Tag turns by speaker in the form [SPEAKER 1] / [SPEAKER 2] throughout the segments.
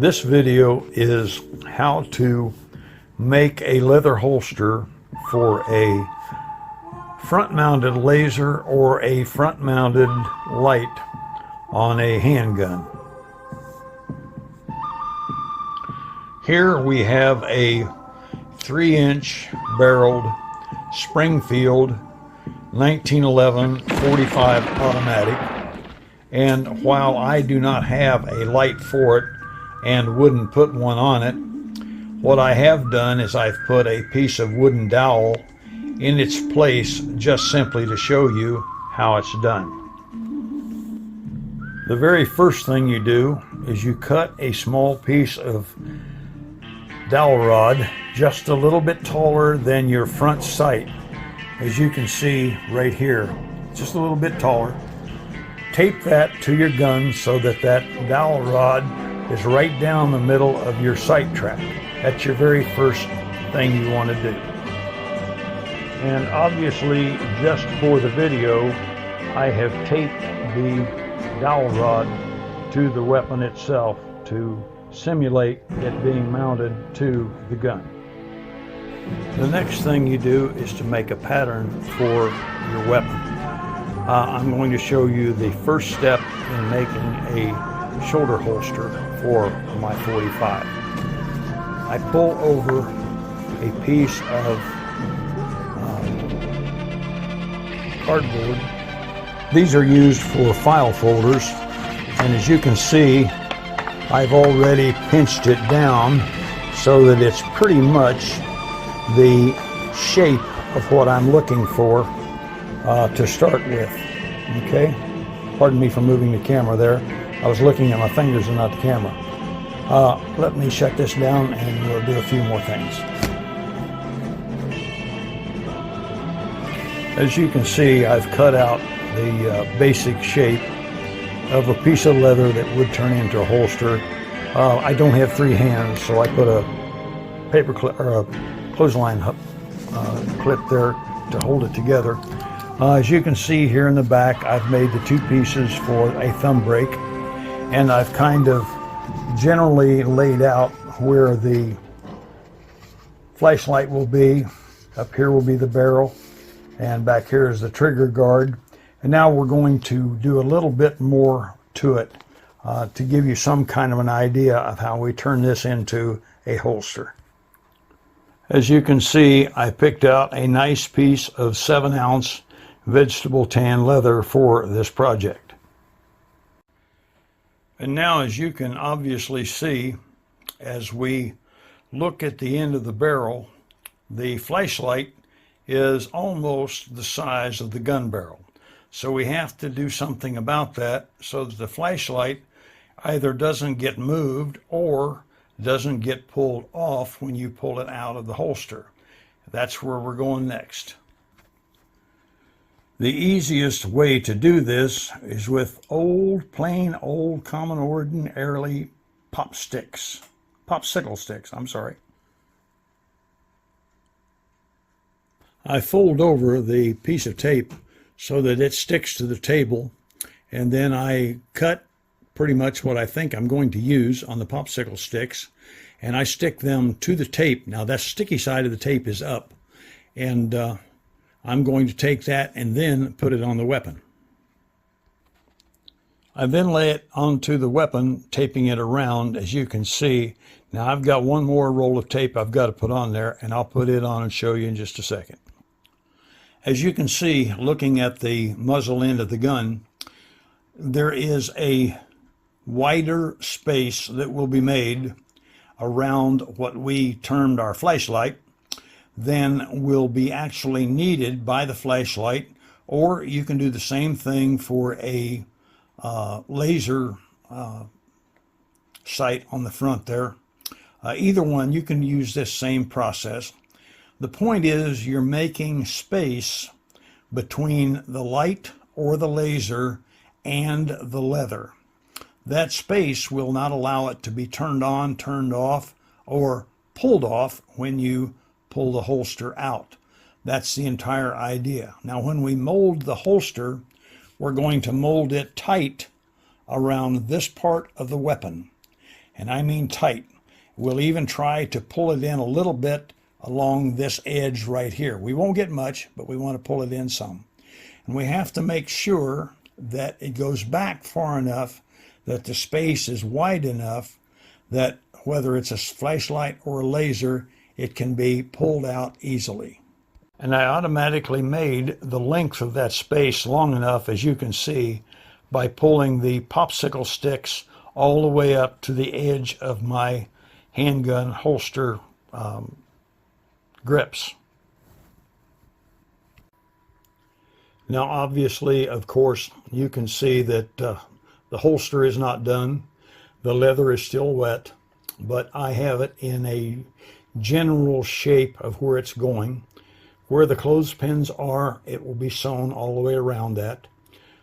[SPEAKER 1] This video is how to make a leather holster for a front-mounted laser or a front-mounted light on a handgun. Here we have a 3-inch barreled Springfield 1911 45 automatic, and while I do not have a light for it and wouldn't put one on it, what I have done is I've put a piece of wooden dowel in its place just simply to show you how it's done. The very first thing you do is you cut a small piece of dowel rod just a little bit taller than your front sight, as you can see right here, just a little bit taller. Tape that to your gun so that that dowel rod is right down the middle of your sight track. That's your very first thing you want to do. And obviously, just for the video, I have taped the dowel rod to the weapon itself to simulate it being mounted to the gun. The next thing you do is to make a pattern for your weapon. I'm going to show you the first step in making a shoulder holster for my 45. I pull over a piece of cardboard. These are used for file folders, and as you can see, I've already pinched it down so that it's pretty much the shape of what I'm looking for to start with. Okay? Pardon me for moving the camera there. I was looking at my fingers and not the camera. Let me shut this down and we'll do a few more things. As you can see, I've cut out the basic shape of a piece of leather that would turn into a holster. I don't have 3 hands, so I put a paper clip or a clothesline clip there to hold it together. As you can see here in the back, I've made the 2 pieces for a thumb brake, and I've kind of generally laid out where the flashlight will be. Up here will be the barrel, and back here is the trigger guard. And now we're going to do a little bit more to it to give you some kind of an idea of how we turn this into a holster. As you can see, I picked out a nice piece of 7-ounce vegetable tan leather for this project. And now, as you can obviously see, as we look at the end of the barrel, the flashlight is almost the size of the gun barrel. So we have to do something about that so that the flashlight either doesn't get moved or doesn't get pulled off when you pull it out of the holster. That's where we're going next. The easiest way to do this is with plain old common ordinarily popsicle sticks, I'm sorry. I fold over the piece of tape so that it sticks to the table, and then I cut pretty much what I think I'm going to use on the popsicle sticks, and I stick them to the tape. Now that sticky side of the tape is up, and I'm going to take that and then put it on the weapon. I then lay it onto the weapon, taping it around, as you can see. Now I've got one more roll of tape I've got to put on there, and I'll put it on and show you in just a second. As you can see, looking at the muzzle end of the gun, there is a wider space that will be made around what we termed our flashlight than will be actually needed by the flashlight, or you can do the same thing for a laser sight on the front there. Either one, you can use this same process. The point is, you're making space between the light or the laser and the leather. That space will not allow it to be turned on, turned off, or pulled off when you pull the holster out. That's the entire idea. Now, when we mold the holster, we're going to mold it tight around this part of the weapon. and I mean tight. We'll even try to pull it in a little bit along this edge right here. We won't get much, but we want to pull it in some. And we have to make sure that it goes back far enough that the space is wide enough that whether it's a flashlight or a laser, it can be pulled out easily. And I automatically made the length of that space long enough, as you can see, by pulling the popsicle sticks all the way up to the edge of my handgun holster grips. Now obviously, of course, you can see that the holster is not done. The leather is still wet, but I have it in a general shape of where it's going. Where the clothespins are, it will be sewn all the way around that.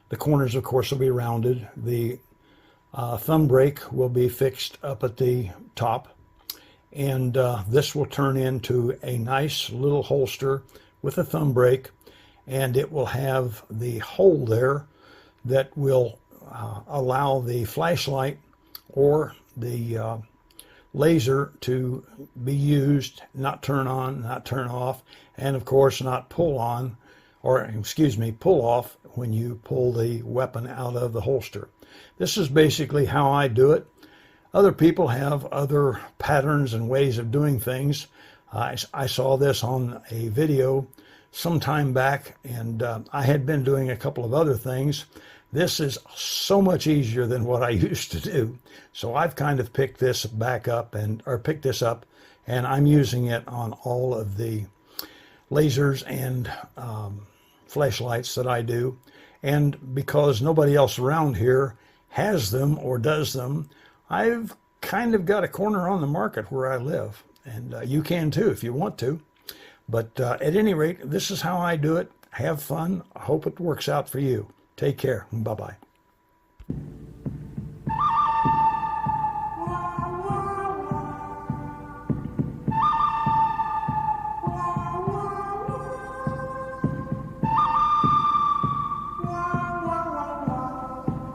[SPEAKER 1] The corners, of course, will be rounded. The thumb brake will be fixed up at the top. And this will turn into a nice little holster with a thumb brake. And it will have the hole there that will allow the flashlight or the laser to be used, not turn on, not turn off, and of course not pull on, or excuse me, pull off when you pull the weapon out of the holster. This is basically how I do it. Other people have other patterns and ways of doing things. I saw this on a video some time back, and I had been doing a couple of other things. This is so much easier than what I used to do. So I've kind of picked this back up picked this up, and I'm using it on all of the lasers and flashlights that I do. And because nobody else around here has them or does them, I've kind of got a corner on the market where I live. And you can too if you want to. But at any rate, this is how I do it. Have fun. I hope it works out for you. Take care. Bye-bye.